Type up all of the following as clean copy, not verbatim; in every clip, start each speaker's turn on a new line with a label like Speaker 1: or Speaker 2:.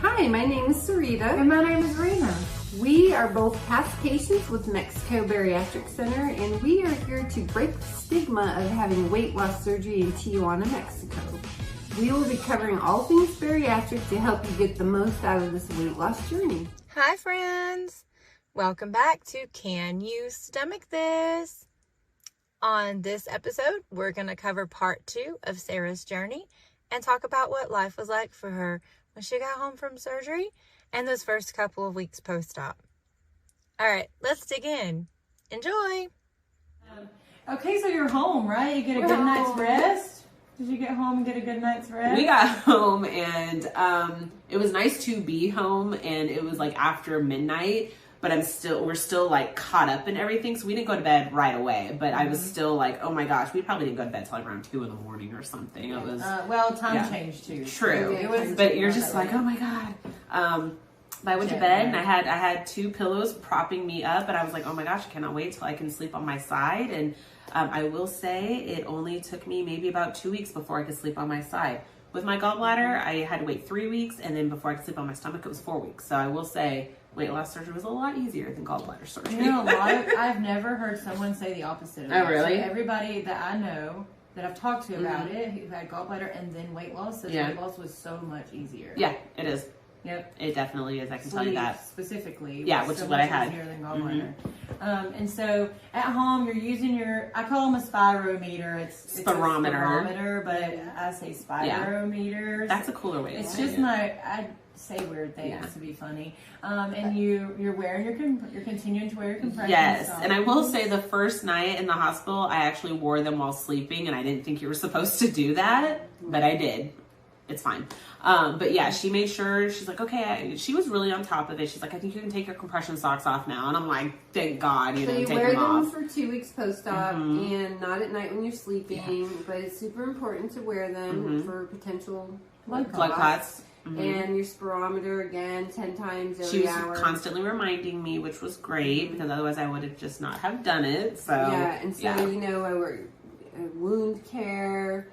Speaker 1: Hi, my name is Sarita.
Speaker 2: And my name is Rena.
Speaker 1: We are both past patients with Mexico Bariatric Center, and we are here to break the stigma of having weight loss surgery in Tijuana, Mexico. We will be covering all things bariatric to help you get the most out of this weight loss journey.
Speaker 2: Hi friends! Welcome back to Can You Stomach This? On this episode, we're going to cover part 2 of Sarah's journey and talk about what life was like for her when she got home from surgery and those first couple of weeks post-op. All right, let's dig in. Enjoy!
Speaker 3: Okay, so you're home, right? You get a good night's rest? Did you get home and get a good night's rest?
Speaker 4: We got home and it was nice to be home, and it was like after midnight, but we're still like caught up in everything. So we didn't go to bed right away, but I was still like, oh my gosh, we probably didn't go to bed till like around 2 a.m. or something. It was
Speaker 3: time changed too.
Speaker 4: True.
Speaker 3: It was,
Speaker 4: but you're just like, oh my God. But I went to bed and I had 2 pillows propping me up, and I was like, oh my gosh, I cannot wait till I can sleep on my side. And I will say it only took me maybe about 2 weeks before I could sleep on my side. With my gallbladder, I had to wait 3 weeks, and then before I could sleep on my stomach, it was 4 weeks. So I will say weight loss surgery was a lot easier than gallbladder surgery.
Speaker 3: You know, I've never heard someone say the opposite of that.
Speaker 4: Oh, really?
Speaker 3: So everybody that I know that I've talked to about it, who had gallbladder and then weight loss, says weight loss was so much easier.
Speaker 4: Yeah, it is.
Speaker 3: Yep.
Speaker 4: It definitely is. I can tell you that.
Speaker 3: Specifically.
Speaker 4: Yeah, which is what I had.
Speaker 3: Easier than gallbladder. And so at home, you're using I call them a spirometer. It's a spirometer, but I say spirometer.
Speaker 4: That's a cooler way to say it.
Speaker 3: It's just I say weird things to be funny. And you're wearing you're continuing to wear your compression
Speaker 4: Yes,
Speaker 3: socks.
Speaker 4: and I will say the first night in the hospital, I actually wore them while sleeping, and I didn't think you were supposed to do that, but I did. It's fine. But yeah, she made sure, she's like, okay, she was really on top of it. She's like, I think you can take your compression socks off now. And I'm like, thank God you didn't take them off.
Speaker 1: So you wear them for 2 weeks post-op and not at night when you're sleeping, but it's super important to wear them for potential blood clots. And your spirometer, again, 10 times every hour.
Speaker 4: She was constantly reminding me, which was great, because otherwise I would have just not have done it. So
Speaker 1: you know, I wear wound care.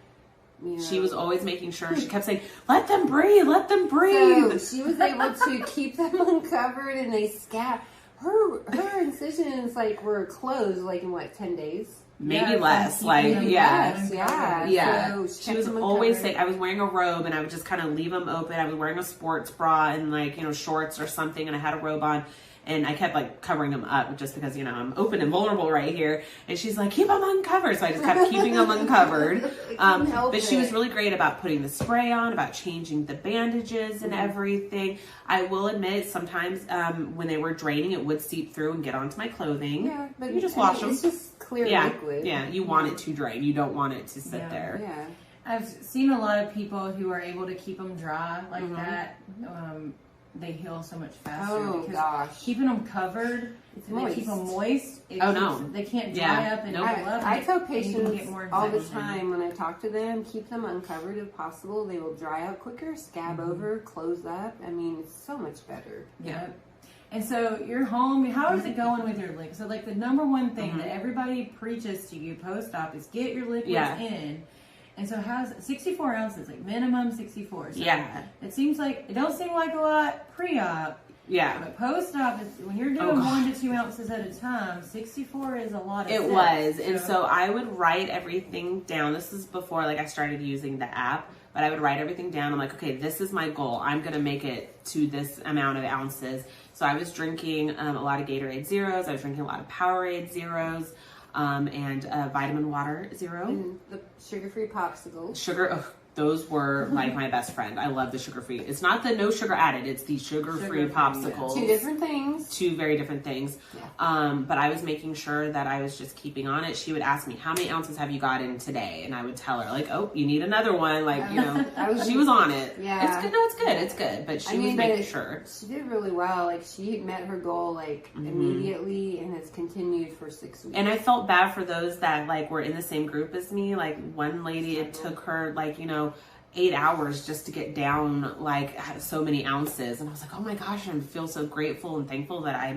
Speaker 1: You know.
Speaker 4: She was always making sure. She kept saying, let them breathe, let them breathe.
Speaker 1: So she was able to keep them uncovered, and they scab. Her incisions were closed in 10 days?
Speaker 4: Maybe less. So she was always saying, I was wearing a robe and I would just kind of leave them open. I was wearing a sports bra and shorts or something, and I had a robe on. And I kept covering them up just because, I'm open and vulnerable right here. And she's like, keep them uncovered. So I just kept keeping them uncovered. But she was really great about putting the spray on, about changing the bandages and everything. I will admit, sometimes when they were draining, it would seep through and get onto my clothing.
Speaker 1: Yeah, but
Speaker 4: you just wash them.
Speaker 1: It's just clear liquid.
Speaker 4: Yeah, you want it to drain. You don't want it to sit there.
Speaker 1: Yeah.
Speaker 3: I've seen a lot of people who are able to keep them dry like that. They heal so much faster.
Speaker 1: Oh,
Speaker 3: because
Speaker 1: gosh.
Speaker 3: Keeping them covered, they keep them moist. They can't dry up and
Speaker 1: nope. I tell patients all the time when I talk to them, keep them uncovered if possible. They will dry out quicker, scab over, close up. I mean, it's so much better.
Speaker 3: Yeah. And so you're home. How is it going with your liquids? So the number one thing that everybody preaches to you post-op is get your liquids in. And so how's 64 ounces, minimum 64. So it don't seem like a lot pre-op.
Speaker 4: Yeah.
Speaker 3: But post-op, when you're doing 1 to 2 ounces at a time, 64 is a lot of
Speaker 4: It was. And so I would write everything down. This is before I started using the app, but I would write everything down. I'm like, okay, this is my goal. I'm going to make it to this amount of ounces. So I was drinking a lot of Gatorade Zeros. I was drinking a lot of Powerade Zeros. And vitamin water zero.
Speaker 1: And the sugar-free popsicles.
Speaker 4: Those were my best friend. I love the sugar-free. It's not the no sugar added. It's the sugar-free popsicles.
Speaker 1: 2 different things.
Speaker 4: 2 very different things. Yeah. But I was making sure that I was just keeping on it. She would ask me, how many ounces have you got in today? And I would tell her oh, you need another one. She was on it.
Speaker 1: Yeah.
Speaker 4: It's good. No, it's good. It's good. But she was making sure.
Speaker 1: She did really well. She met her goal immediately and has continued for 6 weeks.
Speaker 4: And I felt bad for those that were in the same group as me. One lady, it took her 8 hours just to get down so many ounces, and I was like, oh my gosh, I feel so grateful and thankful that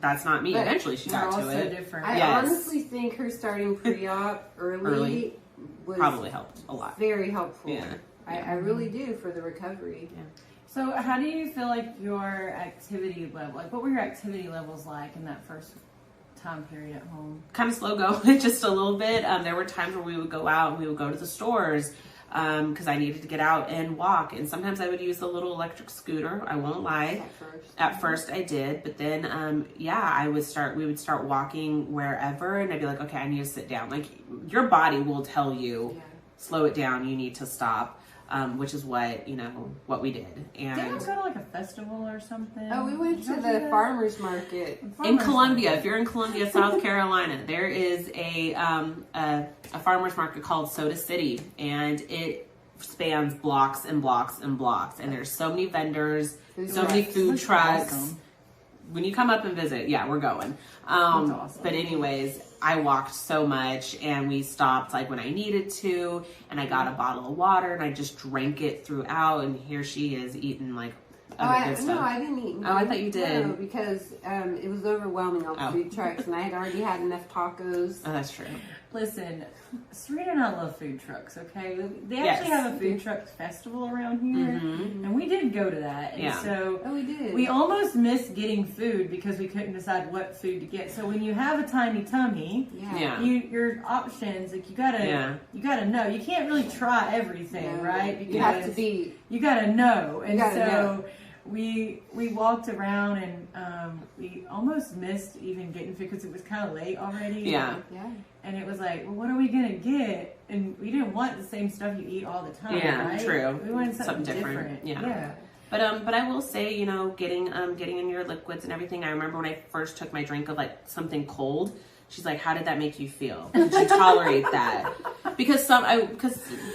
Speaker 4: that's not me. But eventually she got to it.
Speaker 3: Different.
Speaker 1: I honestly think her starting pre-op early was
Speaker 4: probably helped a lot.
Speaker 1: Very helpful.
Speaker 4: Yeah.
Speaker 1: I really do for the recovery.
Speaker 4: Yeah.
Speaker 3: So how do you feel like your activity level, like what were your activity levels like in that first time period at home?
Speaker 4: Kind of slow going, just a little bit. There were times where we would go out and we would go to the stores because I needed to get out and walk. And sometimes I would use the little electric scooter. I won't lie. At first I did, but then, we would start walking wherever, and I'd be like, okay, I need to sit down. Like, your body will tell you, slow it down, you need to stop. Which is what we did. And
Speaker 3: did you go to like a festival or something?
Speaker 1: Oh, we went to the farmer's market
Speaker 4: in Columbia. If you're in Columbia, South Carolina, there is a farmer's market called Soda City, and it spans blocks and blocks and blocks. And there's so many vendors, so many food trucks. Awesome. When you come up and visit, we're going. Awesome. But anyways, I walked so much, and we stopped like when I needed to, and I got a bottle of water and I just drank it throughout, and here she is eating like other good stuff.
Speaker 1: No, I didn't eat.
Speaker 4: Oh, I thought you did.
Speaker 1: No, because it was overwhelming on the food trucks, and I had already had enough tacos.
Speaker 4: Oh, that's true.
Speaker 3: Listen, Sarita and I love food trucks, okay? They actually have a food truck festival around here, and we did go to that. And so
Speaker 1: we did.
Speaker 3: We almost missed getting food because we couldn't decide what food to get. So when you have a tiny tummy, your options, like you gotta know. You can't really try everything, right? Because
Speaker 1: you have to be.
Speaker 3: You gotta know. And so we walked around, and we almost missed even getting food because it was kind of late already.
Speaker 1: Yeah.
Speaker 3: And it was like, well, what are we going to get? And we didn't want the same stuff you eat all the time, right?
Speaker 4: True.
Speaker 3: We wanted something different.
Speaker 4: Yeah. But I will say, getting in your liquids and everything. I remember when I first took my drink of like something cold. She's like, "How did that make you feel? Did you tolerate that?" Because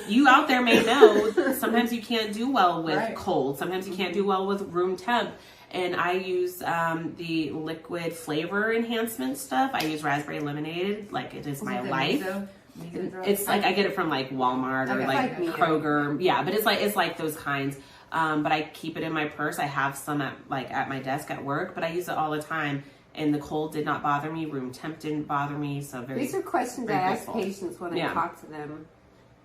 Speaker 4: you out there may know sometimes you can't do well with cold. Sometimes you can't do well with room temp. And I use the liquid flavor enhancement stuff. I use raspberry lemonade. Like, it is my life. It's like I get it from like Walmart or like Kroger. Yeah, but it's like those kinds. But I keep it in my purse. I have some at my desk at work, but I use it all the time. And the cold did not bother me. Room temp didn't bother me. So these are
Speaker 1: questions I ask patients when I talk to them.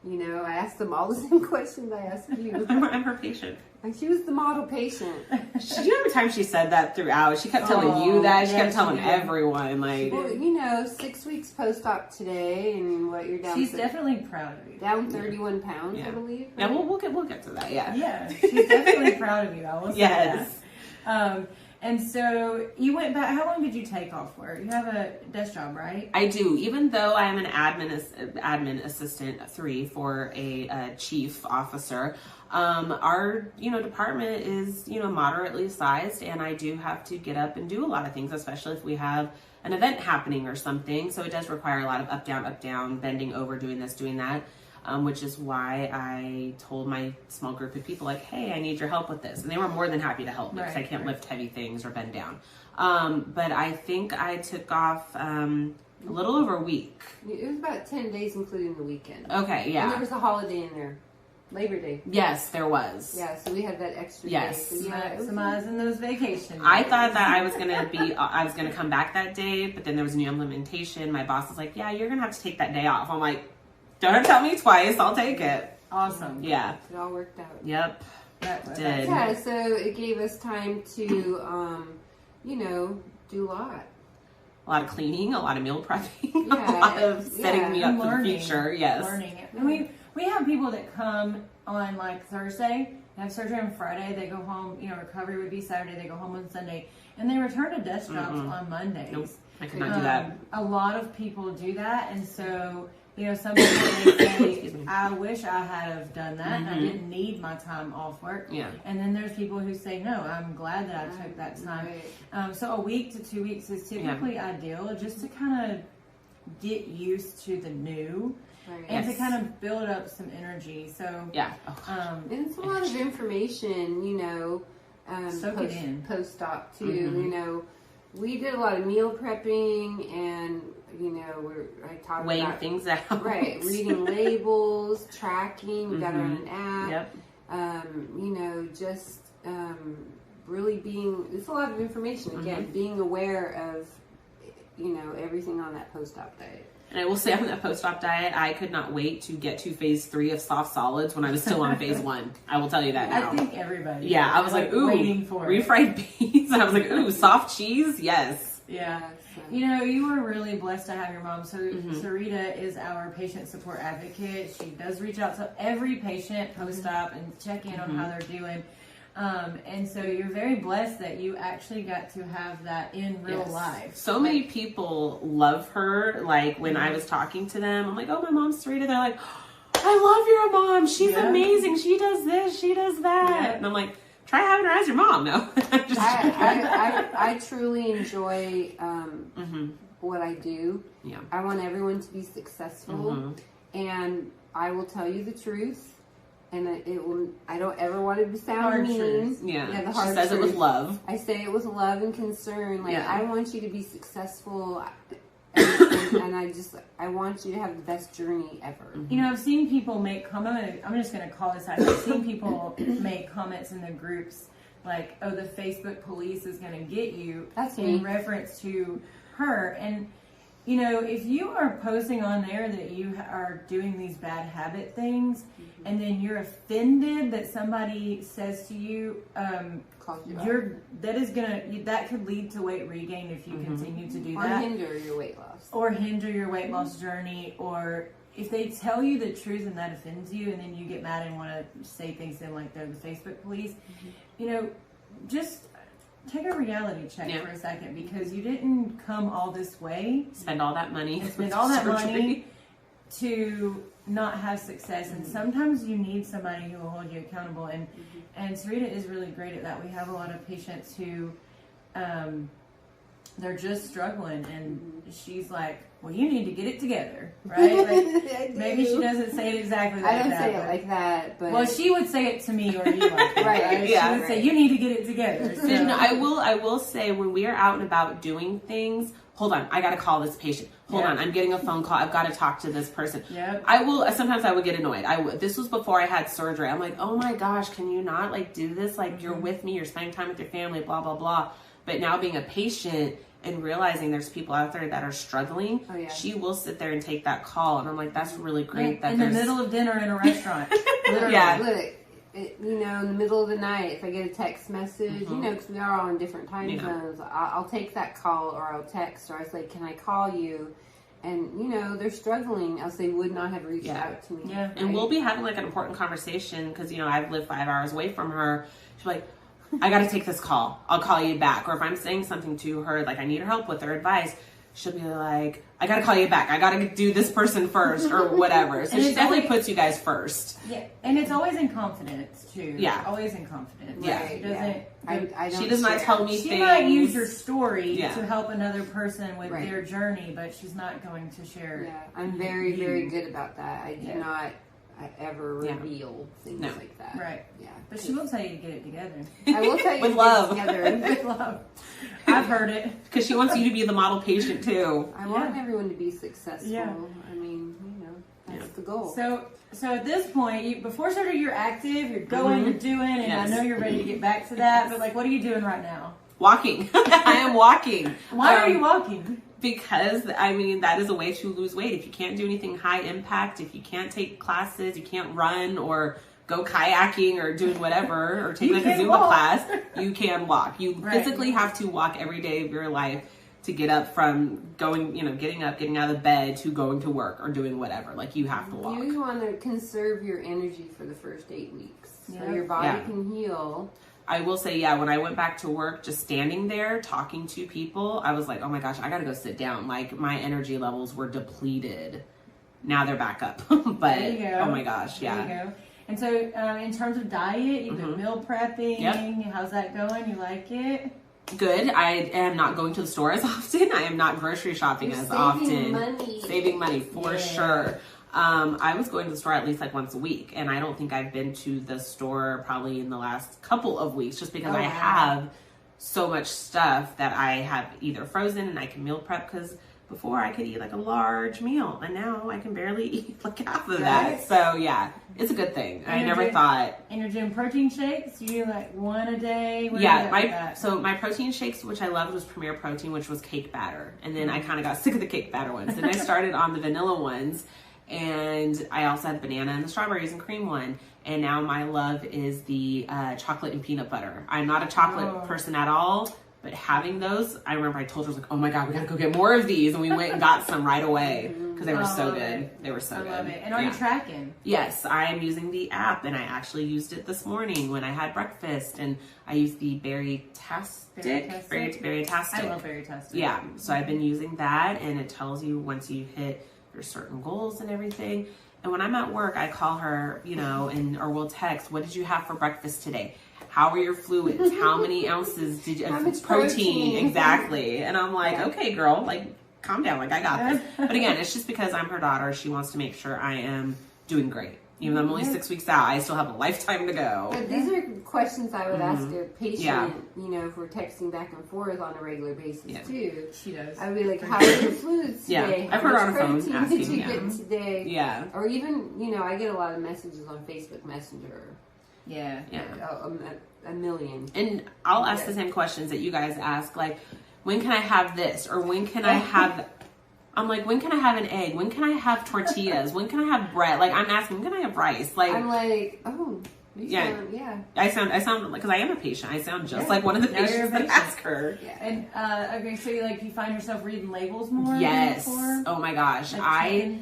Speaker 1: I ask them all the same questions I ask you.
Speaker 4: I'm her patient.
Speaker 1: And she was the model patient.
Speaker 4: Every time she said that throughout, she kept telling you that. She kept telling everyone. Like,
Speaker 1: well, 6 weeks post-op today, and what you're down.
Speaker 3: She's definitely proud of you.
Speaker 1: Down 31 pounds, I believe. Right?
Speaker 4: Yeah, we'll get to that. Yeah.
Speaker 3: Yeah, she's definitely proud of you. I will say that. And so you went back. How long did you take off work? You have a desk job, right?
Speaker 4: I do. Even though I am an admin assistant 3 for a chief officer, our department is moderately sized, and I do have to get up and do a lot of things, especially if we have an event happening or something. So it does require a lot of up down, bending over, doing this, doing that. Which is why I told my small group of people, like, hey, I need your help with this. And they were more than happy to help me because I can't lift heavy things or bend down. But I think I took off a little over a week.
Speaker 1: It was about 10 days, including the weekend.
Speaker 4: Okay, yeah.
Speaker 1: And there was a holiday in there. Labor Day.
Speaker 4: Yes, there was.
Speaker 1: Yeah, so we had that extra
Speaker 4: day.
Speaker 1: So
Speaker 3: maximizing those vacations.
Speaker 4: I thought that I was gonna come back that day, but then there was a new implementation. My boss was like, yeah, you're gonna have to take that day off. I'm like, don't tell me twice. I'll take it.
Speaker 3: Awesome.
Speaker 1: Yeah. It all worked out.
Speaker 4: Yep.
Speaker 3: That
Speaker 4: did.
Speaker 1: Yeah, so it gave us time to, do a lot.
Speaker 4: A lot of cleaning, a lot of meal prepping, a lot of setting me up for the future. Yes.
Speaker 3: Learning. And we have people that come on like Thursday, they have surgery on Friday, they go home, recovery would be Saturday, they go home on Sunday, and they return to desk jobs on Mondays.
Speaker 4: Nope. I could not do that.
Speaker 3: A lot of people do that, and so some people may say, I wish I had have done that, and I didn't need my time off work.
Speaker 4: Yeah.
Speaker 3: And then there's people who say, no, I'm glad that I took that time. Right. So a week to 2 weeks is typically ideal, just to kind of get used to the new. Right. And to kind of build up some energy. So
Speaker 1: and it's a lot of information, post-op too. We did a lot of meal prepping, and I taught
Speaker 4: weighing
Speaker 1: about
Speaker 4: things out,
Speaker 1: right? Reading labels, tracking. We got her on an app.
Speaker 4: Yep.
Speaker 1: Really being. It's a lot of information. Again, being aware of everything on that post-op diet.
Speaker 4: And I will say on that post-op diet, I could not wait to get to phase 3 of soft solids when I was still on phase 1. I will tell you that now.
Speaker 3: I think everybody.
Speaker 4: Yeah, I was like, ooh,
Speaker 3: waiting for
Speaker 4: refried beans. I was like, ooh, soft cheese, yes.
Speaker 3: Yeah. You know, you were really blessed to have your mom. So Sarita is our patient support advocate. She does reach out to every patient post-op and check in on how they're doing. And so you're very blessed that you actually got to have that in real life.
Speaker 4: So many people love her. Like when I was talking to them, I'm like, oh, my mom's Sarita. They're like, I love your mom. She's amazing. She does this. She does that. Yeah. And I'm like, try having her as your mom. No.
Speaker 1: I truly enjoy what I do. Yeah. I want everyone to be successful. And I will tell you the truth. And I don't ever want it to sound mean.
Speaker 4: Yeah,
Speaker 1: the hard
Speaker 4: she says
Speaker 1: truth.
Speaker 4: It with love.
Speaker 1: I say it with love and concern. Like, I want you to be successful. And I want you to have the best journey ever.
Speaker 3: You know, I've seen people make comments. I'm just going to call this out. I've seen people make comments in the groups like, oh, the Facebook police is going to get you.
Speaker 1: That's
Speaker 3: in reference to her. And, you know, if you are posting on there that you are doing these bad habit things and then you're offended that somebody says to you, that could lead to weight regain if you continue to do that.
Speaker 1: Or hinder your weight loss.
Speaker 3: Or hinder your weight loss journey. Or if they tell you the truth and that offends you and then you get mad and want to say things in like they're the Facebook police, you know, just take a reality check for a second, because you didn't come all this way.
Speaker 4: Spend all that money.
Speaker 3: Spend all that money to not have success. And sometimes you need somebody who will hold you accountable. And Sarita is really great at that. We have a lot of patients who they're just struggling, and she's like, well, you need to get it together, right? Like, maybe she doesn't say it exactly like that.
Speaker 1: I don't say it like that, but...
Speaker 3: Well, she would say it to me or you like that, right? She would say, you need to get it together. So.
Speaker 4: And I will say, when we are out and about doing things, hold on, I got to call this patient. Hold on, I'm getting a phone call. I've got to talk to this person.
Speaker 3: Yep.
Speaker 4: Sometimes I would get annoyed. This was before I had surgery. I'm like, oh my gosh, can you not like do this? Like you're with me, you're spending time with your family, blah, blah, blah. But now being a patient and realizing there's people out there that are struggling, she will sit there and take that call. And I'm like, that's really great.
Speaker 3: In the middle of dinner in a restaurant. Literally.
Speaker 1: Look, you know, in the middle of the night, if I get a text message, you know, because we are all in different time zones, I'll take that call, or I'll text, or I say, can I call you? And, you know, they're struggling, else they would not have reached out to me.
Speaker 3: Yeah.
Speaker 1: Right?
Speaker 4: And we'll be having like an important conversation because, you know, I've lived 5 hours away from her. She's like, I got to take this call. I'll call you back. Or if I'm saying something to her, like I need her help with her advice, she'll be like, I got to call you back. I got to do this person first or whatever. So she definitely puts you guys first.
Speaker 3: Yeah. And it's always in confidence too.
Speaker 4: Yeah.
Speaker 3: Always in confidence.
Speaker 4: Yeah.
Speaker 3: She doesn't.
Speaker 1: I don't
Speaker 4: she does not tell me
Speaker 3: she
Speaker 4: things.
Speaker 3: might use your story to help another person with their journey, but she's not going to share.
Speaker 1: Yeah. I'm very, very good about that. I do not ever reveal things like that.
Speaker 3: Right.
Speaker 1: Yeah.
Speaker 3: But she will tell you to get it together.
Speaker 1: I will tell you
Speaker 4: with
Speaker 1: to
Speaker 4: love.
Speaker 1: Get it together.
Speaker 3: With love. I've heard it.
Speaker 4: Because she wants you to be the model patient too.
Speaker 1: I want everyone to be successful.
Speaker 3: Yeah.
Speaker 1: I mean, you know, that's the goal.
Speaker 3: So at this point, before surgery, you're active, you're going, you're doing, and I know you're ready to get back to that. But like, what are you doing right now?
Speaker 4: Walking. I am walking.
Speaker 3: Why are you walking?
Speaker 4: Because, I mean, that is a way to lose weight. If you can't do anything high impact, if you can't take classes, you can't run or go kayaking or doing whatever, or take like a Zumba class, you can walk. You physically have to walk every day of your life to get up from going, you know, getting up, getting out of bed to going to work or doing whatever. Like, you have to walk.
Speaker 1: You want to conserve your energy for the first 8 weeks so your body can heal.
Speaker 4: I will say, when I went back to work, just standing there talking to people, I was like, oh my gosh, I gotta go sit down. Like, my energy levels were depleted. Now they're back up. But, oh my gosh,
Speaker 3: There you go. And so, in terms of diet, you've been meal prepping. Yep. How's that going? You like it?
Speaker 4: Good. I am not going to the store as often. I am not grocery shopping as often. Saving money for sure. I was going to the store at least like once a week, and I don't think I've been to the store probably in the last couple of weeks, just because I have so much stuff that I have either frozen and I can meal prep, because before I could eat like a large meal, and now I can barely eat like half of that. So yeah, it's a good thing. I never thought.
Speaker 3: And you're doing protein shakes? You do like one a day?
Speaker 4: So my protein shakes, which I loved, was Premier Protein, which was cake batter. And then I kind of got sick of the cake batter ones. Then I started on the vanilla ones. And I also had banana and the strawberries and cream one. And now my love is the chocolate and peanut butter. I'm not a chocolate person at all. But having those, I remember I told her, I was like, oh my God, we gotta go get more of these. And we went and got some right away because they were so good. They were so good. I love it.
Speaker 3: And are you tracking?
Speaker 4: Yes, I'm using the app, and I actually used it this morning when I had breakfast. And I used the Bariatric.
Speaker 3: I love Bariatric.
Speaker 4: Yeah, so I've been using that, and it tells you once you hit your certain goals and everything. And when I'm at work, I call her, or we'll text, what did you have for breakfast today? How are your fluids? How many ounces did you
Speaker 1: How much
Speaker 4: protein? Exactly. And I'm like, okay, girl, like, calm down. Like, I got this. But again, it's just because I'm her daughter. She wants to make sure I am doing great. Even though I'm only 6 weeks out, I still have a lifetime to go.
Speaker 1: But these are questions I would ask a patient, if we're texting back and forth on a regular basis too.
Speaker 3: She does.
Speaker 1: I would be like, how are your fluids today?
Speaker 4: I've heard her on the phone asking.
Speaker 1: Did you get today?
Speaker 4: Yeah.
Speaker 1: Or even, I get a lot of messages on Facebook Messenger.
Speaker 3: Yeah.
Speaker 1: A million.
Speaker 4: And I'll ask the same questions that you guys ask, like, when can I have this? Or when can I have... I'm like, when can I have an egg? When can I have tortillas? When can I have bread? Like, I'm asking, when can I have rice? Like,
Speaker 1: I'm like,
Speaker 4: I sound like, because I am a patient. I sound just like one of the patients that ask her.
Speaker 1: Yeah.
Speaker 3: And okay, so you find yourself reading labels more?
Speaker 4: Yes.
Speaker 3: Than before?
Speaker 4: Oh my gosh, I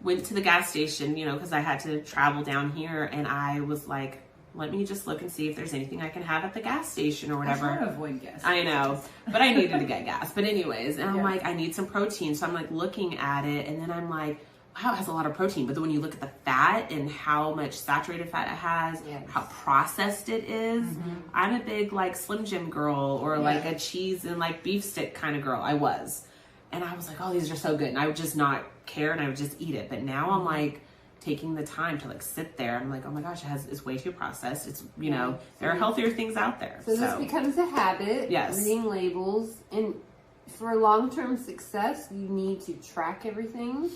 Speaker 4: went to the gas station, because I had to travel down here, and I was like, let me just look and see if there's anything I can have at the gas station or whatever.
Speaker 3: I try to avoid gas.
Speaker 4: I know, but I needed to get gas. But anyways, and I'm like, I need some protein. So I'm like looking at it, and then I'm like, wow, it has a lot of protein. But then when you look at the fat and how much saturated fat it has, how processed it is, I'm a big like Slim Jim girl or like a cheese and like beef stick kind of girl. I was. And I was like, oh, these are so good. And I would just not care, and I would just eat it. But now I'm like, taking the time to like sit there. I'm like, oh my gosh, it's way too processed. It's, there are healthier things out there.
Speaker 1: So this becomes a habit, reading labels. And for long-term success, you need to track everything,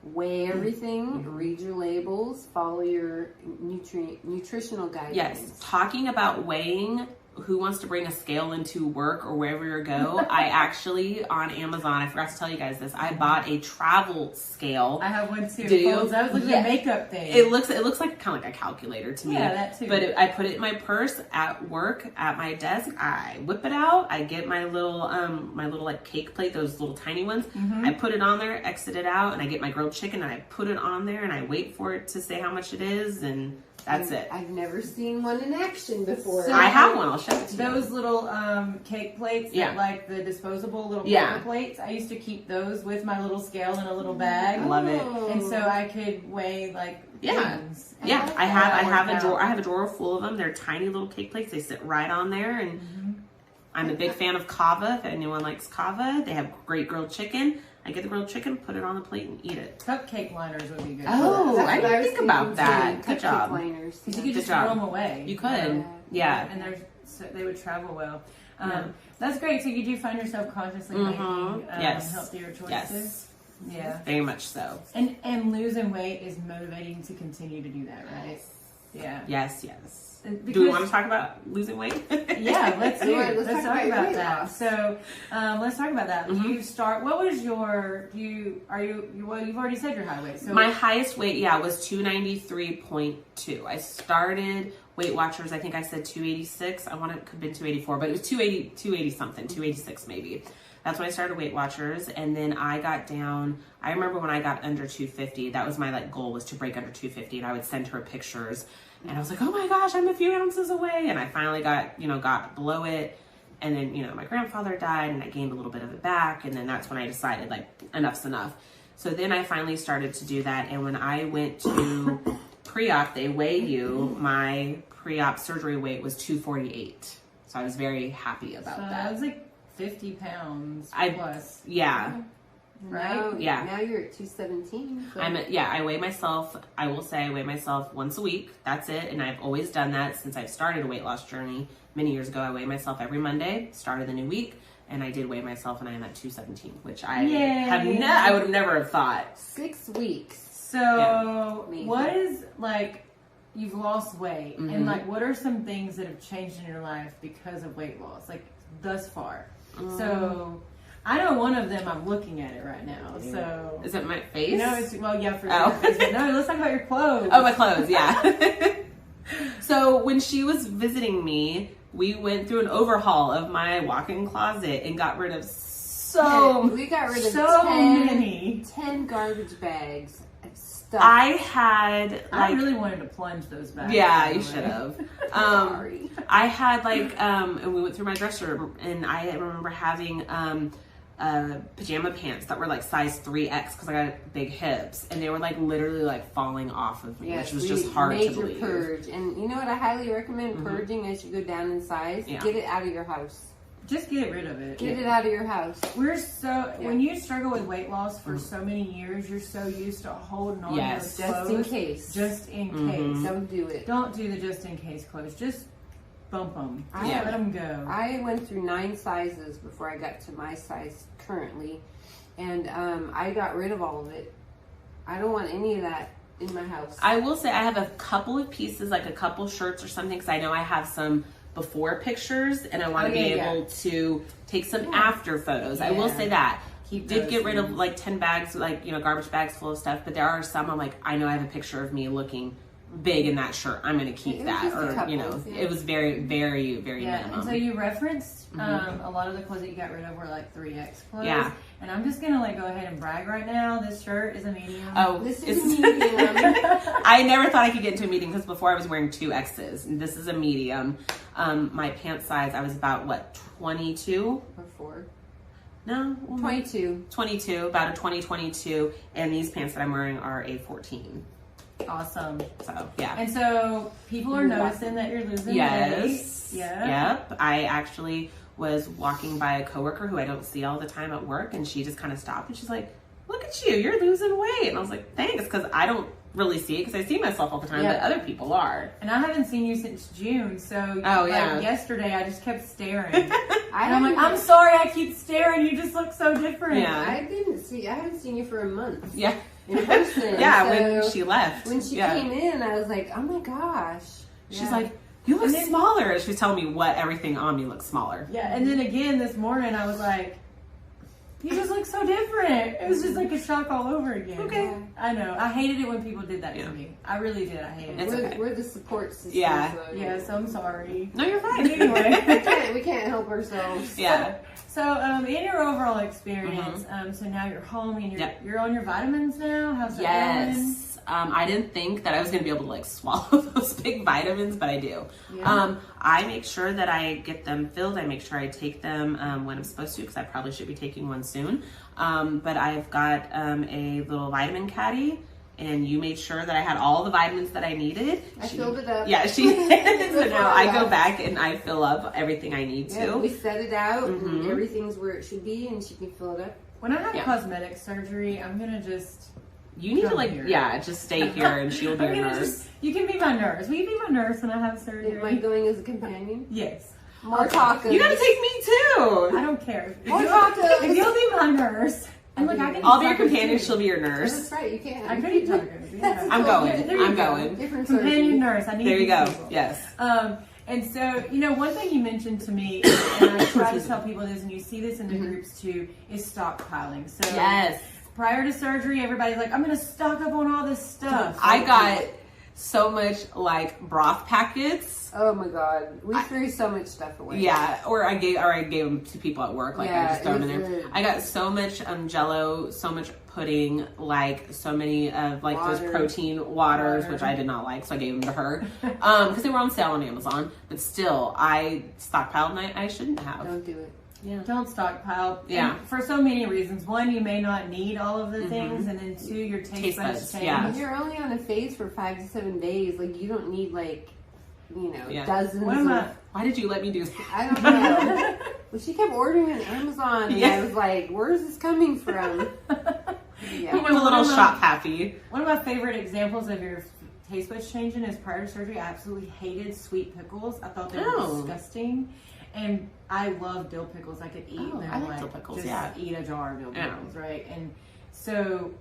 Speaker 1: weigh everything, read your labels, follow your nutritional guidelines.
Speaker 4: Yes, talking about weighing, who wants to bring a scale into work or wherever you go? I actually, on Amazon, I forgot to tell you guys this, I bought a travel scale.
Speaker 3: I have one too. That was like a makeup thing.
Speaker 4: It looks like kind of like a calculator to me.
Speaker 3: Yeah, that too.
Speaker 4: But I put it in my purse at work, at my desk. I whip it out. I get my little like cake plate, those little tiny ones. I put it on there, exit it out, and I get my grilled chicken and I put it on there and I wait for it to say how much it is, and that's it.
Speaker 1: I've never seen one in action before.
Speaker 4: So I have one. I'll show it to you.
Speaker 3: Those little cake plates, that, like the disposable little paper plates. I used to keep those with my little scale in a little bag.
Speaker 4: I love it.
Speaker 3: And so I could weigh like things.
Speaker 4: Yeah. I have a drawer. I have a drawer full of them. They're tiny little cake plates. They sit right on there, and I'm a big fan of kava. If anyone likes kava, they have great grilled chicken. I get the grilled chicken, put it on the plate, and eat it.
Speaker 3: Cupcake liners would be good.
Speaker 4: Oh, I didn't think about that. Good job.
Speaker 3: Because you could just throw them away.
Speaker 4: You could. Yeah.
Speaker 3: And they would travel well. That's great. So you do find yourself consciously making healthier choices.
Speaker 4: Yes.
Speaker 3: Yeah.
Speaker 4: Very much so.
Speaker 3: And losing weight is motivating to continue to do that, right?
Speaker 4: Yeah. Yes. Do we want to talk about losing weight?
Speaker 3: Yeah, let's do it. Let's talk about that.
Speaker 1: Loss.
Speaker 3: So, let's talk about that. You start. What was your? You've already said your high weight. So
Speaker 4: my highest weight, was 293.2. I started Weight Watchers. I think I said 286. I want it could have been 284, but it was 280 something, 286 maybe. That's when I started Weight Watchers, and then I got down. I remember when I got under 250. That was my goal, was to break under 250, and I would send her pictures. And I was like, oh my gosh, I'm a few ounces away. And I finally got below it. And then, my grandfather died, and I gained a little bit of it back. And then that's when I decided, enough's enough. So then I finally started to do that. And when I went to pre-op, they weigh you. My pre-op surgery weight was 248. So I was very happy about that.
Speaker 3: That was 50 pounds plus.
Speaker 4: Yeah.
Speaker 3: right?
Speaker 1: Now you're at 217. So.
Speaker 4: I weigh myself. I will say I weigh myself once a week. That's it. And I've always done that since I've started a weight loss journey many years ago. I weigh myself every Monday, started the new week. And I did weigh myself, and I am at 217, which I I would have never have thought.
Speaker 1: 6 weeks.
Speaker 3: So, what is, like, you've lost weight, and, like, what are some things that have changed in your life because of weight loss, like, thus far? So, I know one of them, I'm looking at it right now, so.
Speaker 4: Is it my face?
Speaker 3: No, it's, well, yeah, for sure. But no, let's talk about your clothes.
Speaker 4: Oh, my clothes, yeah. So, when she was visiting me, we went through an overhaul of my walk-in closet and got rid of
Speaker 1: we got rid of
Speaker 3: so
Speaker 1: 10,
Speaker 3: many
Speaker 1: 10 garbage bags of stuff.
Speaker 3: I really wanted to plunge those bags.
Speaker 4: Yeah, you should have.
Speaker 1: Sorry.
Speaker 4: I had and we went through my dresser, and I remember having pajama pants that were like size 3X because I got big hips, and they were like literally like falling off of me, which was just hard to believe.
Speaker 1: Purge, and you know what I highly recommend purging as you go down in size.
Speaker 4: Yeah.
Speaker 1: Get it out of your house.
Speaker 3: Just get rid of it.
Speaker 1: Get it out of your house.
Speaker 3: When you struggle with weight loss for so many years, you're so used to holding on to those
Speaker 1: just in case.
Speaker 3: Just in case.
Speaker 1: Don't do it.
Speaker 3: Don't do the just in case clothes. Just bump them.
Speaker 1: Let
Speaker 3: them go.
Speaker 1: I went through 9 sizes before I got to my size currently, and I got rid of all of it. I don't want any of that in my house.
Speaker 4: I will say I have a couple of pieces, like a couple shirts or something, because I know I have some before pictures, and I want to be able to take some after photos. I will say that. Did get rid of like 10 bags, like, garbage bags full of stuff, but there are some I'm like, I know I have a picture of me looking big in that shirt. I'm going to keep that. Or, it was very, very, very minimum.
Speaker 3: And so you referenced a lot of the clothes that you got rid of were like 3X clothes.
Speaker 4: Yeah.
Speaker 3: And I'm just going to go ahead and brag right now. This shirt is a medium.
Speaker 4: Oh,
Speaker 1: this is a medium.
Speaker 4: I never thought I could get into a medium because before I was wearing 2Xs. And this is a medium. My pant size, I was about 22?
Speaker 1: Or 4.
Speaker 4: No,
Speaker 1: 22.
Speaker 4: 22, about a 22, and these pants that I'm wearing are a 14.
Speaker 3: Awesome.
Speaker 4: So, yeah.
Speaker 3: And so people are noticing that you're losing weight.
Speaker 4: Yep. I actually was walking by a coworker who I don't see all the time at work, and she just kind of stopped and she's like, look at you, you're losing weight. And I was like, thanks, because I don't really see it because I see myself all the time, but other people are.
Speaker 3: And I haven't seen you since June, so yesterday I just kept staring. And I'm like, I'm sorry I keep staring, you just look so different.
Speaker 4: Yeah.
Speaker 1: I haven't seen you for a month.
Speaker 4: Yeah.
Speaker 1: In person.
Speaker 4: When she left.
Speaker 1: When she came in, I was like, oh my gosh.
Speaker 4: She's like, you look smaller. And she's telling me what everything on me looks smaller.
Speaker 3: Yeah, and then again this morning I was like, you just look so different. It was just like a shock all over again.
Speaker 4: Okay.
Speaker 3: I know. I hated it when people did that to me. I really did. I hated it.
Speaker 1: We're the support system.
Speaker 4: Yeah.
Speaker 3: So I'm sorry.
Speaker 4: No, you're fine.
Speaker 3: Anyway.
Speaker 1: we can't help ourselves.
Speaker 4: Yeah.
Speaker 3: So in your overall experience, so now you're home and you're on your vitamins now? How's that going?
Speaker 4: I didn't think that I was going to be able to swallow those big vitamins, but I do. Yeah. I make sure that I get them filled. I make sure I take them when I'm supposed to, because I probably should be taking one soon. But I've got a little vitamin caddy, and you made sure that I had all the vitamins that I needed.
Speaker 1: I filled it up.
Speaker 4: Yeah, she did. So now I go back and I fill up everything I need to.
Speaker 1: Yeah, we set it out, and everything's where it should be, and she can fill it up.
Speaker 3: When I have cosmetic surgery, I'm going to just...
Speaker 4: You need to just stay here and she'll be your nurse.
Speaker 3: You can be my nurse. Will you be my nurse when I have surgery?
Speaker 1: Am I going as a companion?
Speaker 3: Yes.
Speaker 1: More tacos.
Speaker 4: You gotta take me too.
Speaker 3: I don't care.
Speaker 1: More tacos.
Speaker 3: If you'll be my nurse, and look, I can.
Speaker 4: I'll be your companion. She'll be your nurse.
Speaker 1: That's right. You can.
Speaker 3: I could eat tacos. Yeah.
Speaker 4: I'm going.
Speaker 1: Different
Speaker 3: companion nurse. I need.
Speaker 4: There you go.
Speaker 3: People.
Speaker 4: Yes.
Speaker 3: And so, one thing you mentioned to me, and I try to tell people this, and you see this in the groups too, is stockpiling. So
Speaker 4: yes.
Speaker 3: Prior to surgery, everybody's like, I'm going to stock up on all this stuff.
Speaker 4: I got so much broth packets.
Speaker 1: Oh my God. We threw so much stuff away.
Speaker 4: Yeah. Or I gave them to people at work. I just throw them in there. I got so much Jell-O, so much pudding, so many of those protein waters, which I did not like, so I gave them to her. Because they were on sale on Amazon. But still, I stockpiled and I shouldn't have.
Speaker 1: Don't do it.
Speaker 3: Yeah. Don't stockpile.
Speaker 4: Yeah.
Speaker 3: And for so many reasons. One, you may not need all of the things, and then two, your taste buds change.
Speaker 4: Yeah.
Speaker 1: You're only on a phase for 5 to 7 days. You don't need dozens.
Speaker 3: Why
Speaker 4: did you let me do that?
Speaker 1: I don't know. Well, she kept ordering on Amazon, and I was like, "Where is this coming from?"
Speaker 4: Yeah, you were a little shop happy.
Speaker 3: One of my favorite examples of your taste buds changing is prior to surgery. I absolutely hated sweet pickles. I thought they were disgusting. And I love dill pickles. I could eat them.
Speaker 4: I like dill pickles,
Speaker 3: just eat a jar of dill pickles, right? And so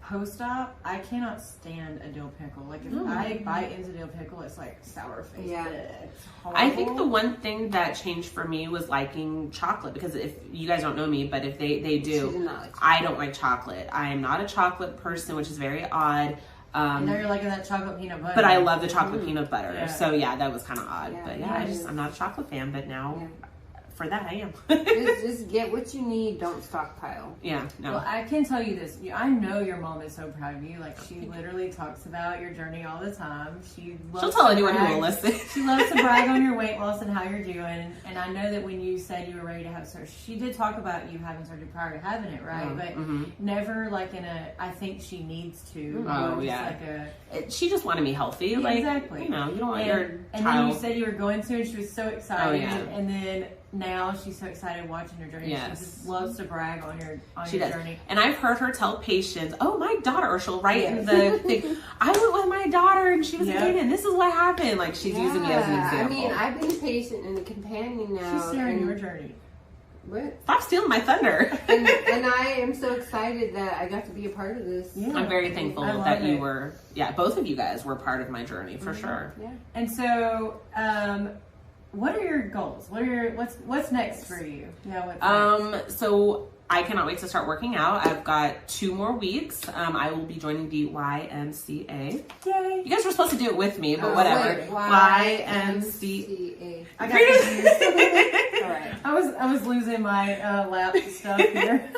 Speaker 3: post-op, I cannot stand a dill pickle. Like if I bite into dill pickle, it's like sour face.
Speaker 1: Yeah.
Speaker 3: It's horrible.
Speaker 4: I think the one thing that changed for me was liking chocolate, because if you guys don't know me, but if they do, I don't like chocolate. I am not a chocolate person, which is very odd.
Speaker 3: I know you're liking that chocolate peanut butter.
Speaker 4: But I love the chocolate peanut butter.
Speaker 3: Yeah.
Speaker 4: So yeah, that was kind of odd. But I'm not a chocolate fan, but now for that I am.
Speaker 1: just get what you need, don't stockpile.
Speaker 4: Yeah, no.
Speaker 3: Well, I can tell you this. I know your mom is so proud of you. Like, she literally talks about your journey all the time. She'll
Speaker 4: tell anyone who will listen.
Speaker 3: She loves to brag on your weight loss and how you're doing. And I know that when you said you were ready to have surgery, she did talk about you having surgery prior to having it, right? But never like in a, I think she needs to.
Speaker 4: Oh, yeah. She just wanted me healthy.
Speaker 3: Yeah,
Speaker 4: like,
Speaker 3: exactly.
Speaker 4: You know, you don't want your child.
Speaker 3: And then you said you were going to, and she was so excited.
Speaker 4: Oh, yeah.
Speaker 3: And then now she's so excited watching your journey.
Speaker 4: Yes.
Speaker 3: She just loves to brag on your journey.
Speaker 4: And I've heard her tell patients, "Oh, my daughter," or she'll write in the thing, "I went with my daughter and she was pregnant. This is what happened." Like, she's using me as an example.
Speaker 1: I mean, I've been a patient and a companion now.
Speaker 3: She's sharing your journey.
Speaker 1: What?
Speaker 4: Stop stealing my thunder.
Speaker 1: and I am so excited that I got to be a part of this.
Speaker 3: Yeah.
Speaker 4: I'm very thankful that you were, both of you guys were part of my journey for sure.
Speaker 1: Yeah.
Speaker 3: And so, what are your goals? What's next for you? Yeah. What's next?
Speaker 4: So I cannot wait to start working out. I've got 2 more weeks. I will be joining the YMCA.
Speaker 3: Yay!
Speaker 4: You guys were supposed to do it with me, but whatever. YMCA.
Speaker 3: I got confused. All right. I was losing my lap stuff here.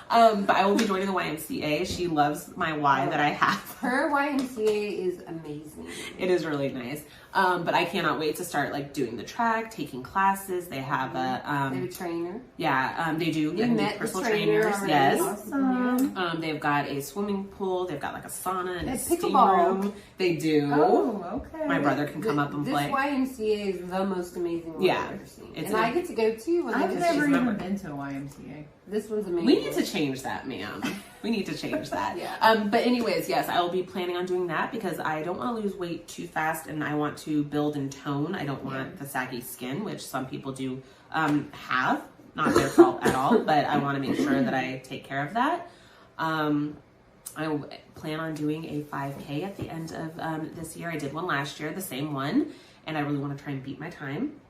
Speaker 4: But I will be joining the YMCA. She loves my Y that I have.
Speaker 1: Her YMCA is amazing.
Speaker 4: It is really nice. But I cannot wait to start like doing the track, taking classes. They have
Speaker 1: they have a trainer.
Speaker 4: Yeah, they do.
Speaker 1: You met
Speaker 4: personal
Speaker 1: the trainer
Speaker 4: trainers.
Speaker 1: already.
Speaker 4: Yes.
Speaker 3: Awesome.
Speaker 4: They've got a swimming pool. They've got like a sauna and a steam
Speaker 1: pickleball.
Speaker 4: room. They do.
Speaker 3: Oh, okay.
Speaker 4: My brother can come up and play.
Speaker 1: This YMCA is the most amazing one I've ever seen. And I get to go too.
Speaker 3: I've never even been to a YMCA.
Speaker 1: This one's amazing.
Speaker 4: We need to change that, ma'am. We need to change that.
Speaker 1: Yeah.
Speaker 4: But anyways, yes, I will be planning on doing that because I don't want to lose weight too fast and I want to build and tone. I don't want the saggy skin, which some people do have. Not their fault at all, but I want to make sure that I take care of that. I plan on doing a 5K at the end of this year. I did one last year, the same one, and I really want to try and beat my time.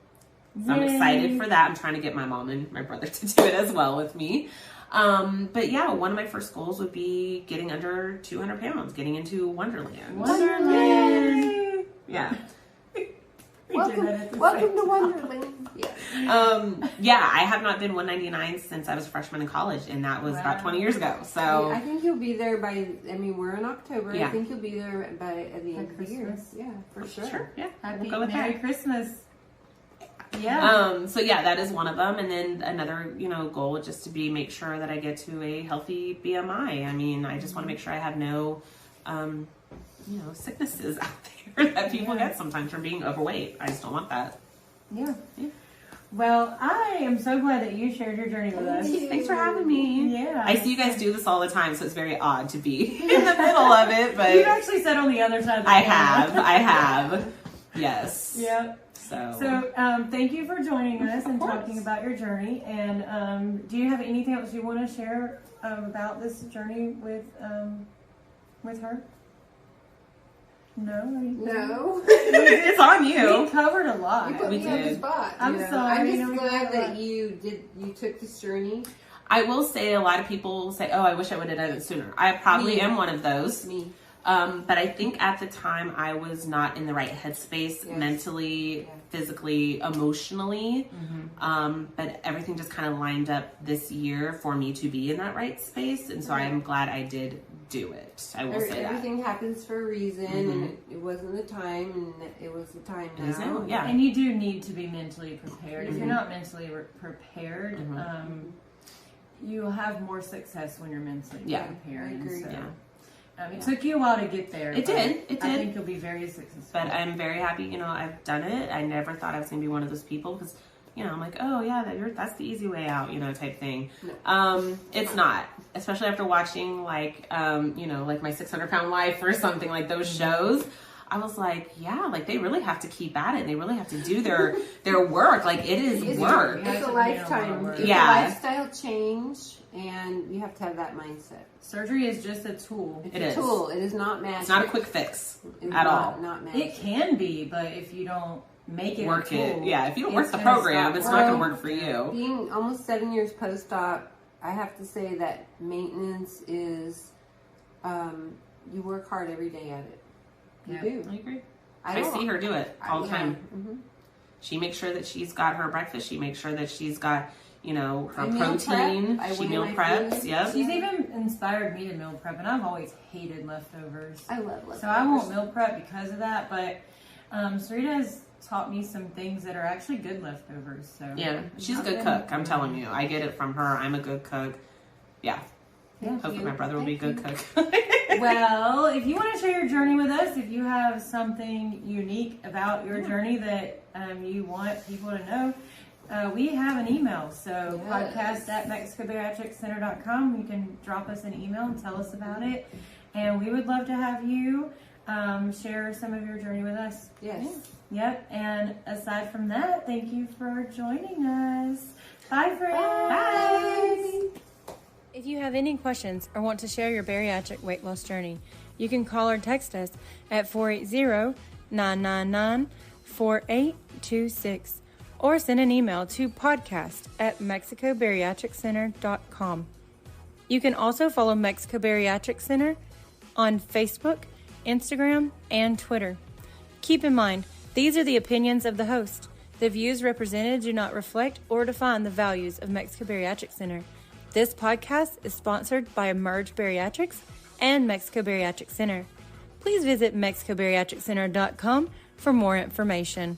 Speaker 4: So I'm excited for that. I'm trying to get my mom and my brother to do it as well with me. But yeah, one of my first goals would be getting under 200 pounds, getting into Wonderland.
Speaker 3: Wonderland!
Speaker 4: Yeah.
Speaker 1: Welcome to Wonderland.
Speaker 4: Yeah, I have not been 199 since I was a freshman in college, and that was about 20 years ago. So
Speaker 1: I think you'll be there by, we're in October.
Speaker 4: Yeah.
Speaker 1: I think you'll be there at the end of the year. Yeah, for sure.
Speaker 4: Yeah.
Speaker 3: Happy
Speaker 4: We'll go with
Speaker 3: Merry
Speaker 4: that.
Speaker 3: Christmas. Yeah.
Speaker 4: So yeah, that is one of them. And then another, goal would just to be make sure that I get to a healthy BMI. I mean, I just want to make sure I have no, sicknesses out there that people get sometimes from being overweight. I just don't want that.
Speaker 3: Yeah. Well, I am so glad that you shared your journey with us.
Speaker 4: Thanks for having me.
Speaker 3: Yeah.
Speaker 4: I see you guys do this all the time, so it's very odd to be in the middle of it, but
Speaker 3: You actually sat on the other side of the
Speaker 4: I
Speaker 3: camera.
Speaker 4: have. Yes.
Speaker 3: Yeah. So, thank you for joining us and talking about your journey. And do you have anything else you want to share about this journey with her? No.
Speaker 1: No.
Speaker 4: It's on you.
Speaker 3: We covered a lot.
Speaker 1: You put me on the spot.
Speaker 3: I'm sorry.
Speaker 1: I'm just glad that you took this journey.
Speaker 4: I will say a lot of people say, "Oh, I wish I would have done it sooner." I probably am one of those.
Speaker 1: Me.
Speaker 4: But I think at the time I was not in the right headspace mentally, physically, emotionally. But everything just kind of lined up this year for me to be in that right space. And so I am glad I did do it. I will say
Speaker 1: everything happens for a reason, and it wasn't the time, and it was the time now.
Speaker 4: Yeah.
Speaker 3: And you do need to be mentally prepared. If you're not mentally prepared, you'll have more success when you're mentally prepared.
Speaker 1: I agree.
Speaker 3: It took you a while to get there.
Speaker 4: It did.
Speaker 3: I think you'll be very successful.
Speaker 4: But I'm very happy, I've done it. I never thought I was going to be one of those people because you know, I'm like, oh yeah, that's the easy way out, you know, type thing. It's not, especially after watching like, you know, like my 600-pound life or something like those shows. I was like, yeah, like they really have to keep at it. They really have to do their work. Like it is work.
Speaker 1: It's a lifetime. It's a lifestyle change, and you have to have that mindset.
Speaker 3: Surgery is just a tool.
Speaker 1: It's a tool. It is not magic.
Speaker 4: It's not a quick fix at all.
Speaker 1: Not magic.
Speaker 3: It can be, but if you don't make it
Speaker 4: work
Speaker 3: a tool,
Speaker 4: if you don't work the program, it's not going to work for you.
Speaker 1: Being almost 7 years post-op, I have to say that maintenance is, you work hard every day at it. You do.
Speaker 4: I agree. I see her do it all the time. Mm-hmm. She makes sure that she's got her breakfast. She makes sure that she's got, you know, her protein. She meal preps. Yep.
Speaker 3: She's even inspired me to meal prep, and I've always hated leftovers.
Speaker 1: I love leftovers.
Speaker 3: So I won't meal prep because of that, but Sarita has taught me some things that are actually good leftovers. So
Speaker 4: yeah, she's a good cook. I'm telling you. I get it from her. I'm a good cook. Yeah. Hopefully my brother will be a good cook.
Speaker 3: Well, if you want to share your journey with us, if you have something unique about your journey that you want people to know, we have an email. So podcast@MexicoBariatricCenter.com. You can drop us an email and tell us about it. And we would love to have you share some of your journey with us.
Speaker 1: Yes.
Speaker 3: Yep. And aside from that, thank you for joining us. Bye, friends.
Speaker 1: Bye.
Speaker 2: If you have any questions or want to share your bariatric weight loss journey, you can call or text us at 480-999-4826 or send an email to podcast@MexicoBariatricCenter.com. You can also follow Mexico Bariatric Center on Facebook, Instagram, and Twitter. Keep in mind, these are the opinions of the host. The views represented do not reflect or define the values of Mexico Bariatric Center. This podcast is sponsored by Emerge Bariatrics and Mexico Bariatric Center. Please visit MexicoBariatricCenter.com for more information.